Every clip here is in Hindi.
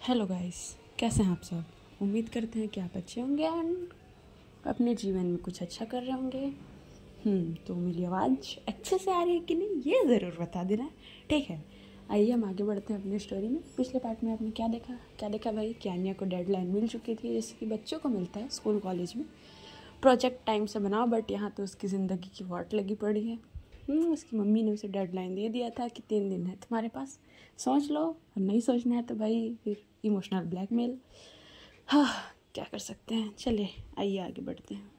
हेलो गाइस, कैसे हैं आप सब। उम्मीद करते हैं कि आप अच्छे होंगे एंड अपने जीवन में कुछ अच्छा कर रहे होंगे। तो मेरी आवाज़ अच्छे से आ रही है कि नहीं ये ज़रूर बता देना। ठीक है, आइए हम आगे बढ़ते हैं अपनी स्टोरी में। पिछले पार्ट में आपने क्या देखा भाई कि आन्या को डेडलाइन मिल चुकी थी, जैसे कि बच्चों को मिलता है स्कूल कॉलेज में। प्रोजेक्ट टाइम से बनाओ, बट यहाँ तो उसकी ज़िंदगी की वाट लगी पड़ी है। उसकी मम्मी ने उसे डेडलाइन दे दिया था कि 3 दिन है तुम्हारे पास, सोच लो। और नहीं सोचना है तो भाई फिर इमोशनल ब्लैकमेल। हाँ, क्या कर सकते हैं। चलिए आइए आगे बढ़ते हैं।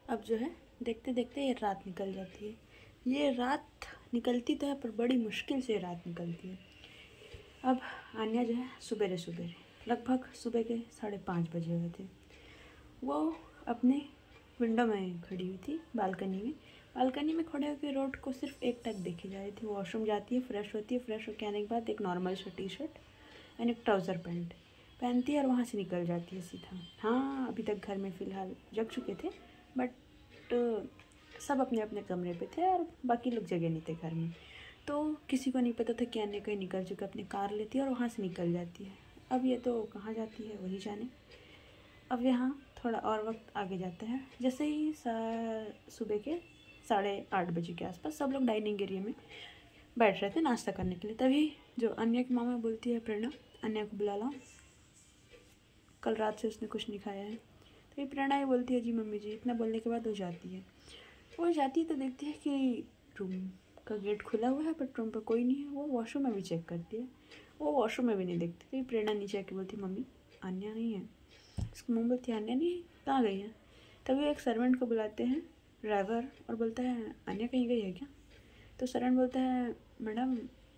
अब जो है देखते देखते ये रात निकल जाती है। ये रात निकलती तो है पर बड़ी मुश्किल से रात निकलती है। अब आन्या जो है सुबह लगभग सुबह के 5:30 बजे हुए थे। वो अपने विंडो में खड़ी हुई थी, बालकनी में खड़े होकर रोड को सिर्फ एक टक देखे जा रही थी। वॉशरूम जाती है, फ्रेश होती है, फ्रेश होकर आने के बाद एक नॉर्मल सा टी शर्ट एंड एक ट्राउज़र पैंट पहनती है और वहाँ से निकल जाती है सीधा। हाँ, अभी तक घर में फ़िलहाल जग चुके थे, बट सब अपने अपने कमरे पे थे और बाकी लोग जगह नहीं थे घर में। तो किसी को नहीं पता था कि अन्य कहीं निकल चुका। अपनी कार लेती है और वहाँ से निकल जाती है। अब ये तो कहाँ जाती है वही जाने। अब यहाँ थोड़ा और वक्त आगे जाता है। जैसे ही सुबह के 8:30 बजे के आसपास सब लोग डाइनिंग एरिया में बैठ रहे थे नाश्ता करने के लिए। तभी जो अन्य की मामा बोलती है, प्रेरणा अन्य को बुला लो, कल रात से उसने कुछ नहीं खाया है। तभी प्रेरणा ही बोलती है, जी मम्मी जी। इतना बोलने के बाद वो जाती है तो देखती है कि रूम का गेट खुला हुआ है बट रूम पर कोई नहीं है। वो वॉशरूम में भी चेक करती है, वो वॉशरूम में भी नहीं देखती। तभी प्रेरणा नीचे आके बोलती है, मम्मी अन्य नहीं है। उसकी मम्मी बोलती है, अन्य नहीं है, कहाँ गई है। तभी एक सर्वेंट को बुलाते हैं, ड्राइवर, और बोलता है अन्य कहीं गई है क्या। तो सर्वेंट बोलता है,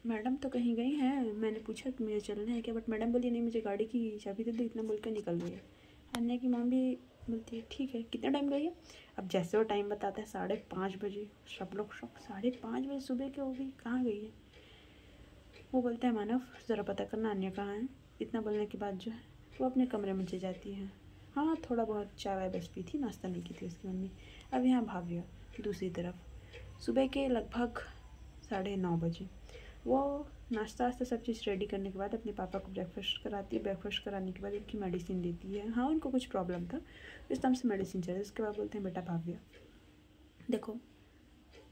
मैडम तो कहीं गई हैं, मैंने पूछा कि मुझे चलना है क्या, बट मैडम बोली नहीं मुझे गाड़ी की चाबी दे दो, इतना बोल कर निकल गई है। अन्य की मॉम भी बोलती है, ठीक है कितना टाइम गई है। अब जैसे वो टाइम बताता है 5:30 बजे, सब लोग शौक, 5:30 बजे सुबह के, वो भी कहाँ गई है। वो बोलता है, मानव ज़रा पता करना अन्य कहाँ है। इतना बोलने के बाद जो है वो अपने कमरे में चली जाती है। हाँ, थोड़ा बहुत चाय वाय बस पी थी, नाश्ता नहीं की थी उसकी मम्मी। अब यहाँ भाव्य दूसरी तरफ सुबह के लगभग 9:30 बजे वो नाश्ता वास्ता सब चीज़ रेडी करने के बाद अपने पापा को ब्रेकफास्ट कराती है। ब्रेकफास्ट कराने के बाद उनकी मेडिसिन देती है। हाँ, उनको कुछ प्रॉब्लम था, इस टाइम से मेडिसिन चाहिए। उसके बाद बोलते हैं, बेटा भाव्य देखो,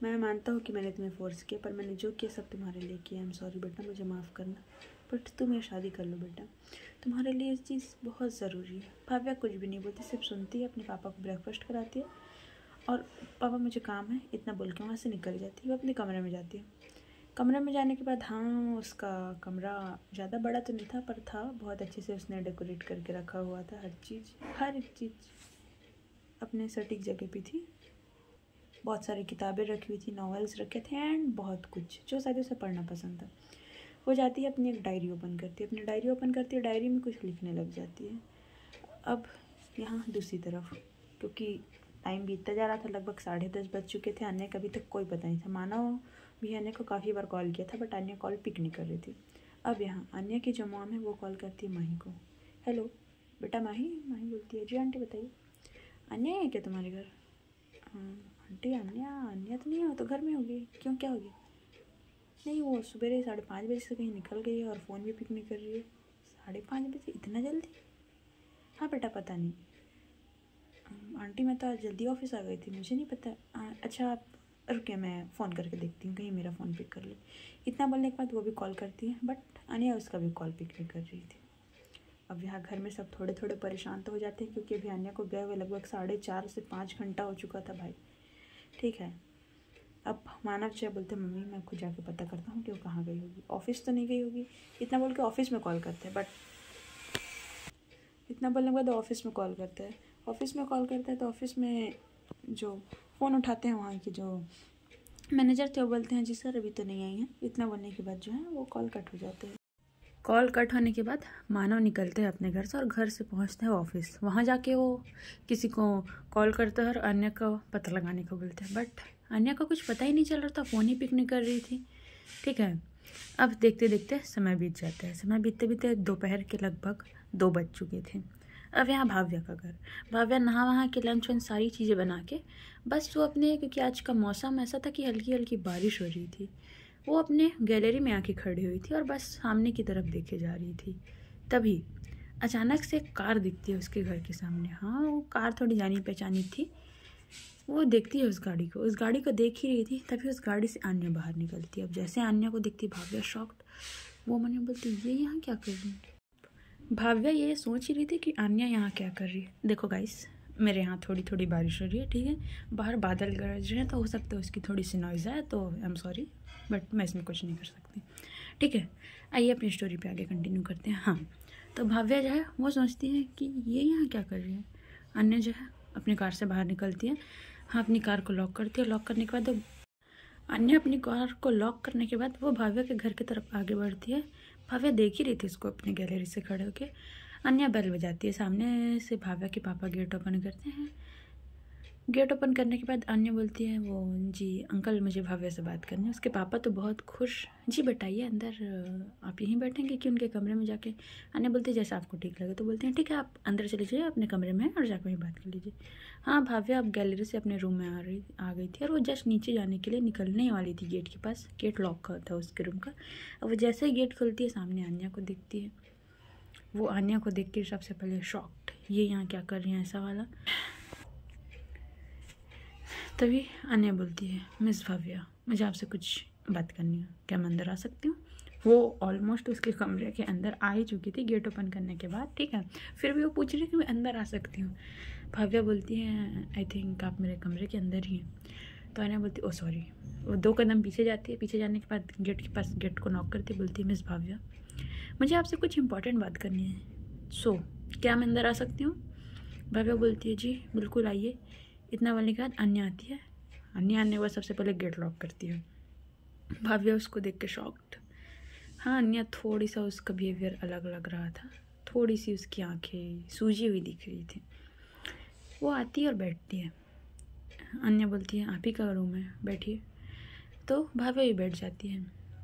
मैं मानता हूँ कि मैंने तुम्हें फोर्स किया, पर मैंने जो किया सब तुम्हारे लिए किया। आई एम सॉरी बेटा, मुझे माफ़ करना, बट तुम ये शादी कर लो बेटा, तुम्हारे लिए ये चीज़ बहुत ज़रूरी है। भाव्या कुछ भी नहीं बोलती, सिर्फ सुनती है, अपने पापा को ब्रेकफास्ट कराती है और पापा मुझे काम है इतना बोल के वहाँ से निकल जाती है। वो अपने कमरे में जाती है। कमरे में जाने के बाद, हाँ, उसका कमरा ज़्यादा बड़ा तो नहीं था पर था, बहुत अच्छे से उसने डेकोरेट करके रखा हुआ था। हर एक चीज़ अपने सटीक जगह पे थी। बहुत सारी किताबें रखी हुई थी, नॉवेल्स रखे थे एंड बहुत कुछ जो शायद उसे पढ़ना पसंद था। वो जाती है, अपनी एक डायरी ओपन करती है, डायरी में कुछ लिखने लग जाती है। अब यहाँ दूसरी तरफ, क्योंकि टाइम बीतता जा रहा था, लगभग 10:30 बज चुके थे। अन्य का अभी तक कोई पता नहीं था। मानव भी अन्य को काफ़ी बार कॉल किया था बट अन्य कॉल पिक नहीं कर रही थी। अब यहाँ अन्य की जो मॉम है वो कॉल करती है माही को। हेलो बेटा माही बोलती है, जी आंटी बताइए। अन्य है क्या तुम्हारे घर। आंटी अन्य तो नहीं है, वो तो घर में होगी। क्यों, क्या होगी। नहीं, वो सुबह 5:30 बजे से कहीं निकल गई है और फ़ोन भी पिक नहीं कर रही है। 5:30 बजे, इतना जल्दी। हाँ बेटा पता नहीं आंटी, मैं तो आज जल्दी ऑफिस आ गई थी, मुझे नहीं पता। अच्छा आप रुकिए, मैं फ़ोन करके देखती हूँ, कहीं मेरा फ़ोन पिक कर ले। इतना बोलने के बाद वो भी कॉल करती है बट अनिया उसका भी कॉल पिक नहीं कर रही थी। अब यहाँ घर में सब थोड़े थोड़े परेशान तो हो जाते हैं, क्योंकि अभी अन्य को गए हुए लगभग 4:30 से 5 घंटा हो चुका था भाई। ठीक है, अब मानव चाहे बोलते, मम्मी मैं खुद जाके पता करता हूँ कि वो कहाँ गई होगी, ऑफिस तो नहीं गई होगी। इतना बोल के ऑफिस में कॉल करते हैं, बट इतना बोलने के बाद ऑफिस में कॉल करता है। तो ऑफिस में जो फ़ोन उठाते हैं वहाँ के जो मैनेजर थे वो बोलते हैं, जी सर अभी तो नहीं आई हैं। इतना बोलने के बाद जो है वो कॉल कट हो जाते हैं। कॉल कट होने के बाद मानव निकलते हैं अपने घर से और घर से पहुँचते हैं ऑफिस। वहाँ जाके वो किसी को कॉल करते हैं और अन्य का पता लगाने को बोलते हैं, बट अन्य का कुछ पता ही नहीं चल रहा था, फ़ोन ही पिक नहीं कर रही थी। ठीक है, अब देखते देखते समय बीत जाता है। समय बीतते बीतते दोपहर के लगभग 2 बज चुके थे। अब यहाँ भाव्या का घर, भाव्या नहा वहाँ के लंच वंच सारी चीज़ें बना के बस वो अपने, क्योंकि आज का मौसम ऐसा था कि हल्की हल्की बारिश हो रही थी, वो अपने गैलरी में आके खड़ी हुई थी और बस सामने की तरफ देखे जा रही थी। तभी अचानक से एक कार दिखती है उसके घर के सामने। हाँ, वो कार थोड़ी जानी पहचानी थी। वो देखती है उस गाड़ी को देख ही रही थी, तभी उस गाड़ी से आन्या बाहर निकलती है। अब जैसे आन्या को देखती भाव्या शॉक्ड, वो मन में बोलती ये यहाँ क्या कर रही है। भाव्या ये सोच ही रही थी कि आन्या यहाँ क्या कर रही है। देखो गाइस, मेरे यहाँ थोड़ी थोड़ी बारिश हो रही है, ठीक है, बाहर बादल गरज रहे हैं, तो हो सकता है उसकी थोड़ी सी नॉइज़ आए, तो आई एम सॉरी, बट मैं इसमें कुछ नहीं कर सकती, ठीक है। आइए अपनी स्टोरी पे आगे कंटिन्यू करते हैं। हाँ, तो भाव्या जो है वो सोचती है कि ये यहाँ क्या कर रही है। आन्या जो है अपनी कार से बाहर निकलती है। हाँ, अपनी कार को लॉक करती है। लॉक करने के बाद आन्या अपनी कार को लॉक करने के बाद वो भाव्या के घर की तरफ आगे बढ़ती है। भाव्या देख ही रही थी उसको अपनी गैलरी से खड़े होकर। आन्या बेल बजाती है। सामने से भाव्या के पापा गेट ओपन करते हैं। गेट ओपन करने के बाद आन्या बोलती है, वो जी अंकल, मुझे भाव्या से बात करनी है। उसके पापा तो बहुत खुश, जी बताइए अंदर, आप यहीं बैठेंगे कि उनके कमरे में जाके। आन्या बोलती है जैसा आपको ठीक लगे। तो बोलते हैं ठीक है, आप अंदर चले जाइए अपने कमरे में और जाकर वहीं बात कर लीजिए। हाँ, भाव्या अब गैलरी से अपने रूम में आ गई थी और वो जस्ट नीचे जाने के लिए निकलने वाली थी गेट के पास। गेट लॉक था उसके रूम का। अब वो जैसे ही गेट खुलती है सामने आन्या को दिखती है। वो आन्या को देख के सबसे पहले शॉक्ड, ये यहाँ क्या कर रही हैं ऐसा वाला। तभी आन्या बोलती है, मिस भाव्या, मुझे आपसे कुछ बात करनी है, क्या मैं अंदर आ सकती हूँ। वो ऑलमोस्ट उसके कमरे के अंदर आ ही चुकी थी गेट ओपन करने के बाद, ठीक है, फिर भी वो पूछ रही है कि मैं अंदर आ सकती हूँ। भाव्या बोलती है, आई थिंक आप मेरे कमरे के अंदर ही हैं। तो आन्या बोलती, ओ सॉरी। वो 2 कदम पीछे जाती है। पीछे जाने के बाद गेट के पास गेट को नॉक करती बोलती है, मिस भाव्या, मुझे आपसे कुछ इंपॉर्टेंट बात करनी है, सो क्या मैं अंदर आ सकती हूँ। भाव्या बोलती है, जी बिल्कुल आइए। इतना बोलने के बाद अन्या आती है। अन्या आने के बाद सबसे पहले गेट लॉक करती है। भाव्या उसको देख के शॉक्ड। हाँ, अन्या थोड़ी सा उसका बिहेवियर अलग लग रहा था, थोड़ी सी उसकी आंखें सूजी हुई दिख रही थी। वो आती है और बैठती है। अन्या बोलती है, आप ही का रूम है, बैठिए। तो भाव्या ही बैठ जाती है।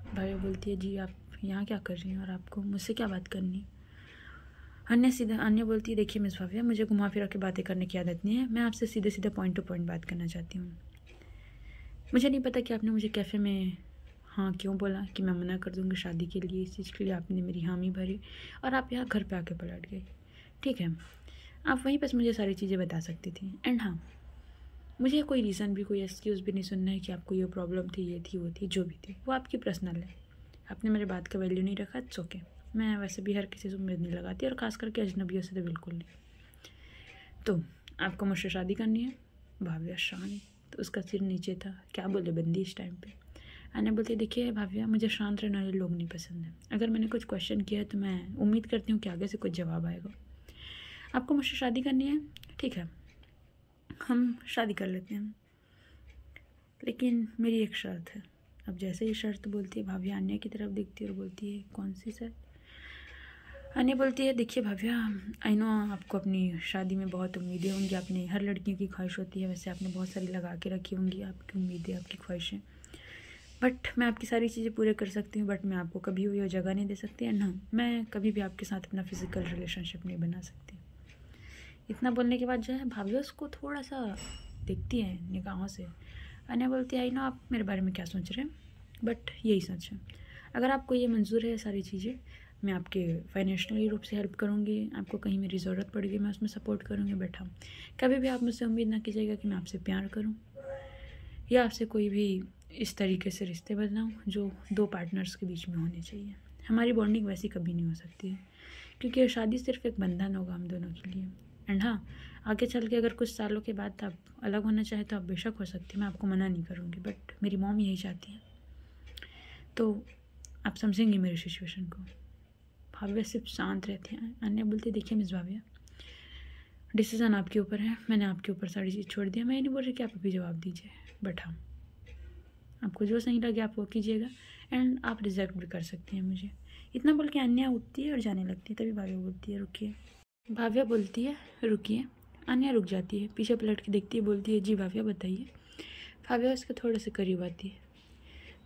भाव्या बोलती है, जी आप यहाँ क्या कर रही हैं और आपको मुझसे क्या बात करनी। अन्य बोलती है, देखिए मिस भाव्या, मुझे घुमा फिरा के बातें करने की आदत नहीं है, मैं आपसे सीधे सीधे पॉइंट टू पॉइंट बात करना चाहती हूँ। मुझे नहीं पता कि आपने मुझे कैफ़े में हाँ क्यों बोला कि मैं मना कर दूँगी शादी के लिए। इस चीज़ के लिए आपने मेरी हामी भरी और आप यहाँ घर पे आके पलट गए, ठीक है। आप वहीं बस मुझे सारी चीज़ें बता सकती थी। एंड हाँ, मुझे कोई रीज़न भी, कोई एक्सक्यूज़ भी नहीं सुनना है कि आपको ये प्रॉब्लम थी, ये थी, वो थी, जो भी थी वो आपकी पर्सनल है। आपने मेरे बात का वैल्यू नहीं रखा, इट्स ओके। मैं वैसे भी हर किसी से उम्मीद नहीं लगाती, और ख़ास करके अजनबियों से तो बिल्कुल नहीं। तो आपको मुझसे शादी करनी है। भाव्या शांत, तो उसका सिर नीचे था, क्या बोले बंदी इस टाइम पे। आन्या बोलती है, देखिए भाव्या, मुझे शांत रहने वाले लोग नहीं पसंद है। अगर मैंने कुछ क्वेश्चन किया है तो मैं उम्मीद करती हूँ कि आगे से कुछ जवाब आएगा। आपको मुझसे शादी करनी है, ठीक है, हम शादी कर लेते हैं, लेकिन मेरी एक शर्त है। अब जैसे ही शर्त बोलती है, भाव्या आन्या की तरफ देखती है और बोलती है, कौन सी शर्त। आन्या बोलती है, देखिए भाव्या, आई नो आपको अपनी शादी में बहुत उम्मीदें होंगी, आपने हर लड़कियों की ख्वाहिश होती है, वैसे आपने बहुत सारी लगा के रखी होंगी आपकी उम्मीदें, आपकी ख्वाहिशें, बट मैं आपकी सारी चीज़ें पूरे कर सकती हूँ, बट मैं आपको कभी भी वो जगह नहीं दे सकती। एंड हाँ, मैं कभी भी आपके साथ अपना फिजिकल रिलेशनशिप नहीं बना सकती। इतना बोलने के बाद जो है भाव्या उसको थोड़ा सा देखती है निगाहों से। आन्या बोलती है, आई नो आप मेरे बारे में क्या सोच रहे हैं, बट यही सच है। अगर आपको ये मंजूर है सारी चीज़ें, मैं आपके फाइनेंशियली रूप से हेल्प करूँगी, आपको कहीं मेरी ज़रूरत पड़ेगी मैं उसमें सपोर्ट करूँगी, बट हाँ, कभी भी आप मुझसे उम्मीद ना कीजिएगा कि मैं आपसे प्यार करूँ या आपसे कोई भी इस तरीके से रिश्ते बनाऊँ जो 2 पार्टनर्स के बीच में होने चाहिए। हमारी बॉन्डिंग वैसी कभी नहीं हो सकती है, क्योंकि शादी सिर्फ एक बंधन होगा हम दोनों के लिए। एंड हाँ, आगे चल के अगर कुछ सालों के बाद आप अलग होना चाहे तो आप बेशक हो सकती है, मैं आपको मना नहीं करूँगी, बट मेरी मॉम यही चाहती है, तो आप समझेंगे मेरी सिचुएशन को। भाव्या सिर्फ शांत रहती हैं। अन्य बोलती, देखिए मिस भाव्या, डिसीज़न आपके ऊपर है, मैंने आपके ऊपर सारी चीज़ छोड़ दिया। मैं ये नहीं बोल रही कि आप अभी जवाब दीजिए, बट हाँ, आपको जो सही लगे आप वो कीजिएगा, एंड आप रिजेक्ट भी कर सकती हैं मुझे। इतना बोल के अन्या उठती है और जाने लगती है। तभी भाव्या बोलती है, रुकिए। भाव्या बोलती है, रुकिए। अन्या रुक जाती है, पीछे पलट के देखती है, बोलती है, जी भाव्या बताइए। भाव्या उसके थोड़े से करीब आती है।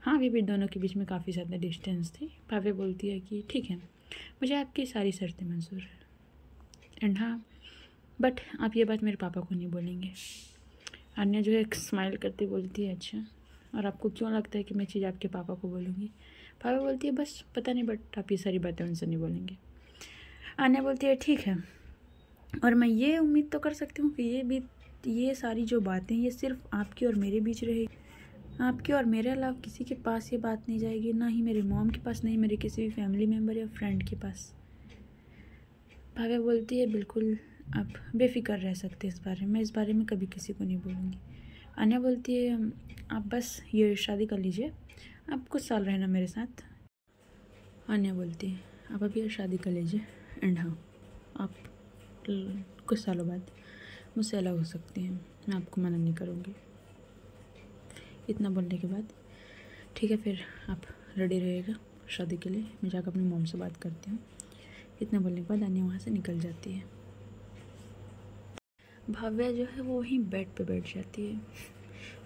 हाँ, अभी भी दोनों के बीच में काफ़ी ज़्यादा डिस्टेंस थी। भाव्या बोलती है कि ठीक है, मुझे आपकी सारी शर्तें मंजूर है, एंड हाँ, बट आप ये बात मेरे पापा को नहीं बोलेंगे। अन्या जो है एक स्माइल करते बोलती है, अच्छा, और आपको क्यों लगता है कि मैं चीज़ आपके पापा को बोलूँगी। भाव्या बोलती है, बस पता नहीं, बट आप ये सारी बातें उनसे नहीं बोलेंगे। आन्या बोलती है ठीक है, और मैं ये उम्मीद तो कर सकती हूँ कि ये सारी जो बातें ये सिर्फ आपकी और मेरे बीच रहेगी, आपके और मेरे अलावा किसी के पास ये बात नहीं जाएगी, ना ही मेरे मॉम के पास, नहीं मेरे किसी भी फैमिली मेम्बर या फ्रेंड के पास। भाव्या बोलती है बिल्कुल आप बेफिक्र रह सकते हैं इस बारे में, इस बारे में कभी किसी को नहीं बोलूँगी। आन्या बोलती है आप बस ये शादी कर लीजिए, आप कुछ साल रहना मेरे साथ। आन्या बोलती है आप अभी शादी कर लीजिए एंड हाँ आप कुछ सालों बाद मुझसे अलग हो सकती हैं, मैं आपको मना नहीं करूँगी। इतना बोलने के बाद ठीक है फिर आप रेडी रहिएगा शादी के लिए, मैं जाकर अपनी मॉम से बात करती हूँ। इतना बोलने के बाद आन्या वहाँ से निकल जाती है। भाव्या जो है वो वहीं बेड पे बैठ जाती है,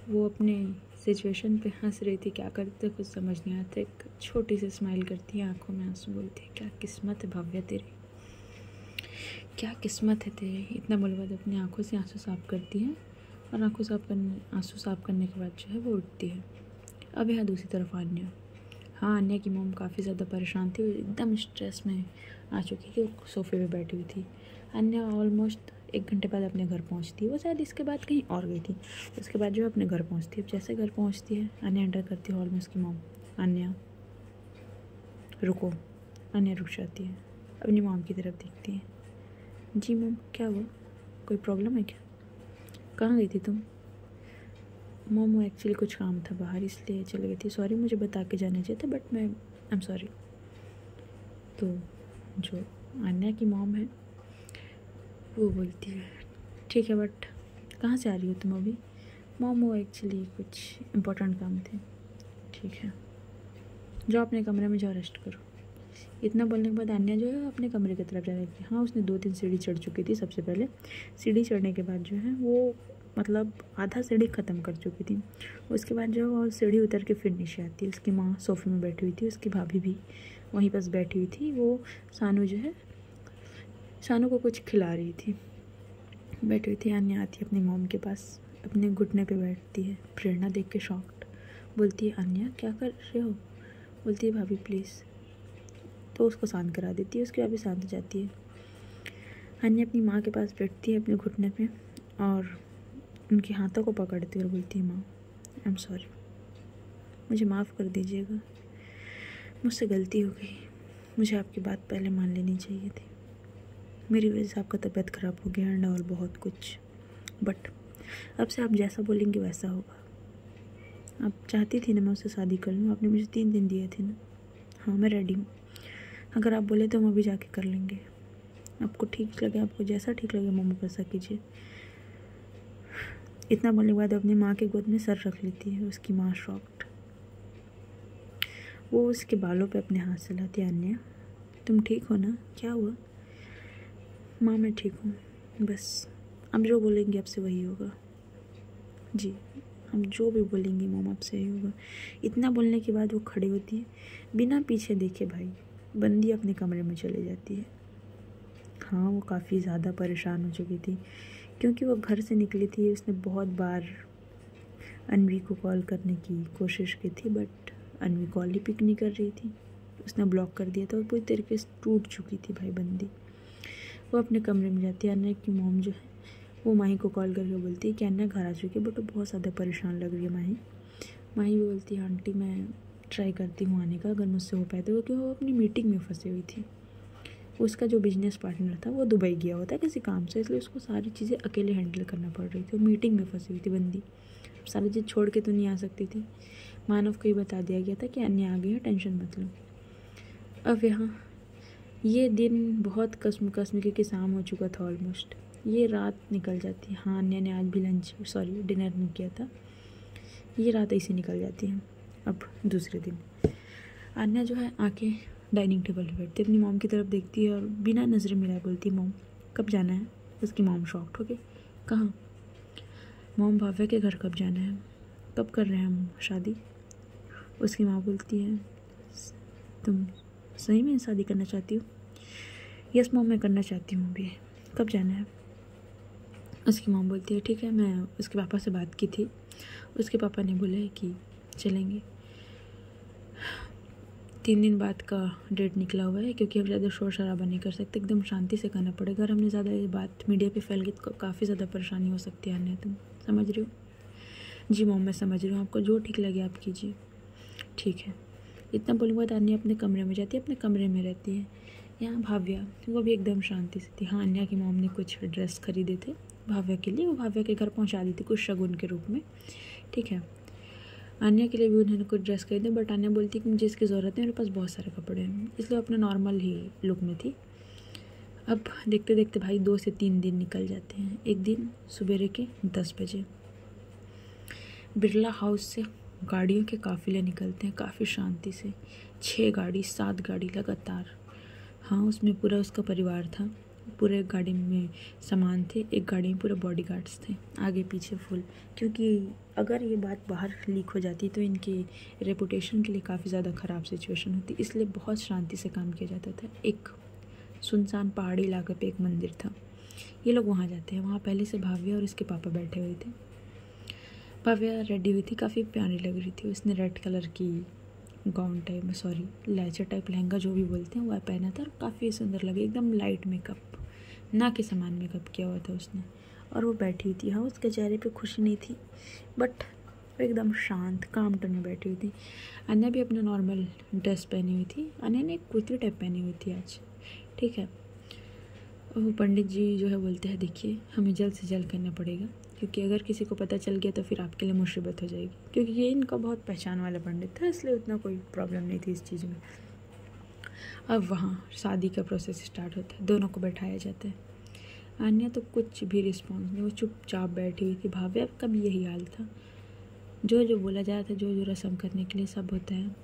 वो अपने सिचुएशन पे हंस रही थी, क्या करते कुछ समझ नहीं आता। एक छोटी सी स्माइल करती है, आंखों में आंसू, बोलती है क्या किस्मत है भाव्या तेरी, क्या किस्मत है तेरी। इतना बोलने बाद अपनी आंखों से आंसू साफ करती है, और आंसू साफ करने के बाद जो है वो उठती है। अब यहाँ दूसरी तरफ आन्या, हाँ आन्या की मॉम काफ़ी ज़्यादा परेशान थी, एकदम स्ट्रेस में आ चुकी थी, वो सोफे पे बैठी हुई थी। आन्या ऑलमोस्ट 1 घंटे बाद अपने घर पहुंचती है, वो शायद इसके बाद कहीं और गई थी। उसके बाद जो अपने घर पहुंचती है, जैसे घर पहुंचती है आन्या एंटर करती है हॉल में, उसकी मॉम आन्या रुको। आन्या रुक जाती है, अपनी मॉम की तरफ देखती है, जी मॉम क्या हुआ, कोई प्रॉब्लम है क्या, कहाँ गई थी तुम। मॉम वो एक्चुअली कुछ काम था बाहर इसलिए चली गई थी, सॉरी मुझे बता के जाना चाहिए था बट मैं आई एम सॉरी। तो जो आन्या की मॉम है वो बोलती है ठीक है बट कहाँ से आ रही हो तुम अभी। मॉम वो एक्चुअली कुछ इम्पोर्टेंट काम थे, ठीक है जाओ अपने कमरे में जाओ रेस्ट करो। इतना बोलने के बाद आन्या जो है अपने कमरे की तरफ जा रही थी। हाँ उसने 2-3 सीढ़ी चढ़ चुकी थी, सबसे पहले सीढ़ी चढ़ने के बाद जो है वो मतलब आधा सीढ़ी ख़त्म कर चुकी थी। उसके बाद जो वो सीढ़ी उतर के फिर नीचे आती है, उसकी माँ सोफे में बैठी हुई थी, उसकी भाभी भी वहीं पास बैठी हुई थी। वो सानू जो है सानू को कुछ खिला रही थी, बैठी हुई थी। आन्या आती है अपनी मॉम के पास, अपने घुटने पे बैठती है। प्रेरणा देख के शॉक्ड, बोलती है आन्या क्या कर रहे हो। बोलती है भाभी प्लीज़, तो उसको शांत करा देती है, उसकी भाभी शांत हो जाती है। आन्या अपनी माँ के पास बैठती है अपने घुटने पे और उनके हाथों को पकड़ती है और बोलती है माँ आई एम सॉरी, मुझे माफ़ कर दीजिएगा, मुझसे गलती हो गई, मुझे आपकी बात पहले मान लेनी चाहिए थी, मेरी वजह से आपका तबीयत ख़राब हो गया एंड और बहुत कुछ, बट अब से आप जैसा बोलेंगे वैसा होगा। आप चाहती थी ना मैं उससे शादी कर लूँ, आपने मुझे 3 दिन दिए थे ना, हाँ मैं रेडी हूँ, अगर आप बोले तो हम अभी जाके कर लेंगे, आपको ठीक लगे, आपको जैसा ठीक लगे मम्मा वैसा कीजिए। इतना बोलने के बाद अपनी माँ के गोद में सर रख लेती है। उसकी माँ शॉक्ड, वो उसके बालों पे अपने हाथ से लाती है। अन्या तुम ठीक हो ना, क्या हुआ। माँ मैं ठीक हूँ, बस आप जो बोलेंगे आपसे वही होगा। जी हम जो भी बोलेंगे मम्मा आपसे यही होगा। इतना बोलने के बाद वो खड़ी होती है, बिना पीछे देखे भाई बंदी अपने कमरे में चली जाती है। हाँ वो काफ़ी ज़्यादा परेशान हो चुकी थी, क्योंकि वो घर से निकली थी, उसने बहुत बार अनवी को कॉल करने की कोशिश की थी बट अनवी कॉल ही पिक नहीं कर रही थी, उसने ब्लॉक कर दिया था। और पूरी तरीके से टूट चुकी थी भाई बंदी। वो अपने कमरे में जाती है। अन्या की मॉम जो है वो माही को कॉल करके बोलती है कि अन्या घर आ चुकी है बट वो बहुत ज़्यादा परेशान लग रही है। माही भी बोलती है आंटी मैं ट्राई करती हूँ आने का, अगर मुझसे हो पाए तो, क्योंकि वो अपनी मीटिंग में फंसी हुई थी। उसका जो बिजनेस पार्टनर था वो दुबई गया होता है किसी काम से, इसलिए उसको सारी चीज़ें अकेले हैंडल करना पड़ रही थी। वो मीटिंग में फंसी हुई थी बंदी, सारी चीज़ छोड़ के तो नहीं आ सकती थी। मानव को ही बता दिया गया था कि अन्या आ गई है, टेंशन मत लो। अब यहाँ ये दिन बहुत कस्म क्योंकि शाम हो चुका था ऑलमोस्ट, ये रात निकल जाती है। हाँ अन्या ने आज भी डिनर नहीं किया था, ये रात ऐसे निकल जाती है। अब दूसरे दिन अन्या जो है आके डाइनिंग टेबल पर बैठती है, अपनी मॉम की तरफ देखती है और बिना नज़रें मिलाए बोलती है मॉम कब जाना है। उसकी मॉम शॉक्ड हो गई, कहाँ। मॉम भाव्या के घर कब जाना है, कब कर रहे हैं हम शादी। उसकी माँ बोलती है तुम सही में शादी करना चाहती हो। यस मॉम मैं करना चाहती हूँ, अभी कब जाना है। उसकी मॉम बोलती है ठीक है, मैं उसके पापा से बात की थी, उसके पापा ने बोला है कि चलेंगे। 3 दिन बाद का डेट निकला हुआ है, क्योंकि हम ज़्यादा शोर शराबा नहीं कर सकते, एकदम शांति से करना पड़ेगा। अगर हमने ज़्यादा ये बात मीडिया पे फैल गई तो काफ़ी ज़्यादा परेशानी हो सकती है। अन्य तुम समझ रही हो? जी मॉम, मैं समझ रही हूँ, आपको जो ठीक लगे आप कीजिए। ठीक है। इतना बोलने के बाद अन्या अपने कमरे में जाती है, अपने कमरे में रहती है। यहाँ भाव्या, वो भी एकदम शांति से थी। हाँ, अन्या की मॉम ने कुछ ड्रेस खरीदे थे भाव्या के लिए, वो भाव्या के घर पहुँचा दी थी कुछ शगुन के रूप में। ठीक है। अन्या के लिए भी उन्होंने कुछ ड्रेस खरीदे, बट अन्या बोलती कि मुझे इसकी ज़रूरत है, मेरे पास बहुत सारे कपड़े हैं, इसलिए अपने नॉर्मल ही लुक में थी। अब देखते देखते भाई 2 से 3 दिन निकल जाते हैं। एक दिन सुबेरे के 10 बजे बिरला हाउस से गाड़ियों के काफ़िले निकलते हैं काफ़ी शांति से। 6 गाड़ी 7 गाड़ी लगातार। हाँ, उसमें पूरा उसका परिवार था, पूरे गाड़ी में सामान थे, एक गाड़ी में पूरे बॉडीगार्ड्स थे, आगे पीछे फुल। क्योंकि अगर ये बात बाहर लीक हो जाती तो इनके रेपुटेशन के लिए काफ़ी ज़्यादा ख़राब सिचुएशन होती, इसलिए बहुत शांति से काम किया जाता था। एक सुनसान पहाड़ी इलाके पे एक मंदिर था, ये लोग वहाँ जाते हैं। वहाँ पहले से भाव्या और इसके पापा बैठे हुए थे। भाव्या रेडी हुई थी, काफ़ी प्यारी लग रही थी। उसने रेड कलर की गाउन टाइप में, सॉरी लहचा टाइप लहंगा जो भी बोलते हैं, वह पहना था और काफ़ी सुंदर लगे, एकदम लाइट मेकअप, ना के समान मेकअप किया हुआ था उसने। और वो बैठी हुई थी। हाँ, उसके चेहरे पे खुशी नहीं थी, बट वो एकदम शांत काम टोन में बैठी हुई थी। अन्या भी अपना नॉर्मल ड्रेस पहनी हुई थी। अन्या ने एक कुर्ती टाइप पहनी हुई थी आज। ठीक है। और वो पंडित जी जो है बोलते हैं, देखिए हमें जल्द से जल्द करना पड़ेगा, क्योंकि अगर किसी को पता चल गया तो फिर आपके लिए मुसीबत हो जाएगी। क्योंकि ये इनका बहुत पहचान वाला पंडित था, इसलिए उतना कोई प्रॉब्लम नहीं थी इस चीज़ में। अब वहाँ शादी का प्रोसेस स्टार्ट होता है, दोनों को बैठाया जाता है। अन्या तो कुछ भी रिस्पॉन्स नहीं, वो चुपचाप बैठी हुई थी। भाव्या का भी यही हाल था, जो जो बोला जाता था, जो जो रस्म करने के लिए सब होता है।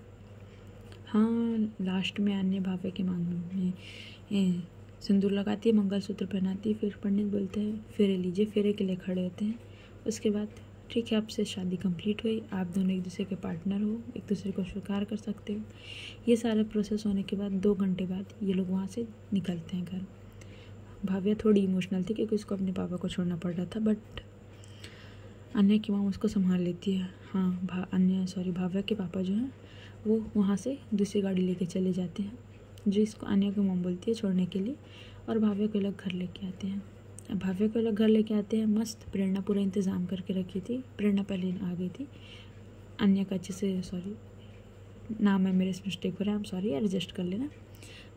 हाँ, लास्ट में अन्या भाव्या के मांग में सिंदूर लगाती है, मंगलसूत्र पहनाती है, फिर पंडित बोलते हैं फेरे लीजिए, फेरे के लिए खड़े होते हैं। उसके बाद ठीक है, आपसे शादी कंप्लीट हुई, आप दोनों एक दूसरे के पार्टनर हो, एक दूसरे को स्वीकार कर सकते हो। ये सारा प्रोसेस होने के बाद 2 घंटे बाद ये लोग वहाँ से निकलते हैं घर। भाव्या थोड़ी इमोशनल थी क्योंकि उसको अपने पापा को छोड़ना पड़ रहा था, बट अन्या की माँ उसको संभाल लेती है। हाँ, भाव्या के पापा जो हैं वो वहाँ से दूसरी गाड़ी लेके चले जाते हैं, जो इसको अन्या की मॉम बोलती है छोड़ने के लिए, और भाव्या को अलग घर लेके आते हैं। अब भाव्या को अलग घर लेके आते हैं, मस्त प्रेरणा पूरा इंतज़ाम करके रखी थी। प्रेरणा पहले आ गई थी। अन्या का अच्छे से, सॉरी नाम है मेरे से मिस्टेक हो रहा है, आप सॉरी एडजस्ट कर लेना।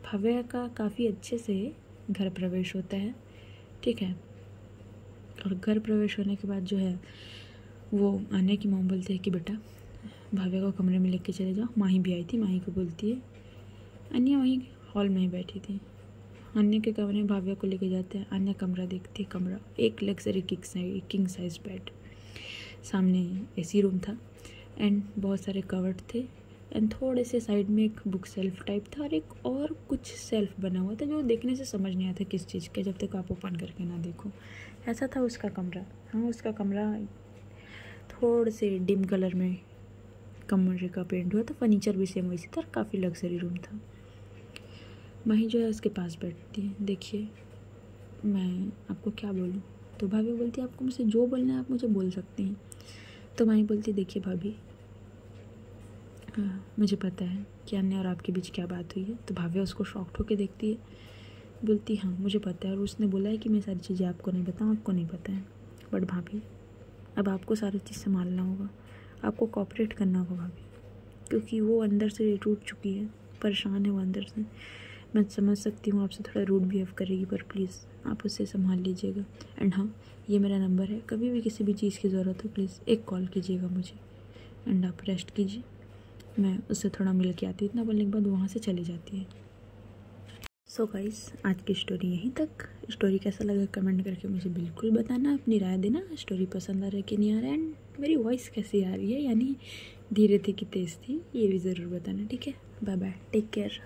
भाव्या का काफ़ी अच्छे से घर प्रवेश होता है। ठीक है। और घर प्रवेश होने के बाद जो है वो अन्या की मॉम बोलती है कि बेटा भाव्या को कमरे में लेके चले जाओ। माही भी आई थी, माही को बोलती है। अन्या वहीं हॉल में ही बैठी थी। अन्या के कमरे में भाव्या को लेके जाते हैं। अन्या कमरा देखती है। कमरा एक लग्जरी किंग साइज बेड, सामने एसी रूम था, एंड बहुत सारे कवर्ड थे, एंड थोड़े से साइड में एक बुक सेल्फ टाइप था, और एक और कुछ सेल्फ बना हुआ था जो देखने से समझ नहीं आता किस चीज़ का, जब तक आप ओपन करके ना देखो। ऐसा था उसका कमरा। हाँ, उसका कमरा थोड़े से डिम कलर में कमरे का पेंट हुआ था, फर्नीचर भी सेम वैसे था, काफ़ी लग्जरी रूम था। माही जो है उसके पास बैठती है। देखिए मैं आपको क्या बोलूँ, तो भाभी बोलती है आपको मुझसे जो बोलना है आप मुझे बोल सकती हैं। तो माही बोलती देखिए भाभी, मुझे पता है कि अन्य और आपके बीच क्या बात हुई है। तो भाभी उसको शॉक्ड होकर देखती है, बोलती हाँ मुझे पता है, और उसने बोला है कि मैं सारी चीज़ें आपको नहीं बताऊँ, आपको नहीं पता है। बट भाभी अब आपको सारी चीज़ संभालना होगा, आपको कोऑपरेट करना होगा भाभी, क्योंकि वो अंदर से टूट चुकी है, परेशान है वो अंदर से। मैं समझ सकती हूँ आपसे थोड़ा रूड बिहेव करेगी, पर प्लीज़ आप उससे संभाल लीजिएगा। एंड हाँ, ये मेरा नंबर है, कभी भी किसी भी चीज़ की ज़रूरत हो प्लीज़ एक कॉल कीजिएगा मुझे, एंड आप रेस्ट कीजिए, मैं उससे थोड़ा मिल के आती हूँ। इतना बोलने के बाद वहाँ से चली जाती है। सो गाइस, आज की स्टोरी यहीं तक। स्टोरी कैसा लगा कमेंट करके मुझे बिल्कुल बताना, अपनी राय देना, स्टोरी पसंद आ रहा है कि नहीं आ रहा है, एंड मेरी वॉइस कैसी आ रही है, यानी धीरे थी कि तेज़ थी, ये भी ज़रूर बताना। ठीक है, बाय बाय, टेक केयर।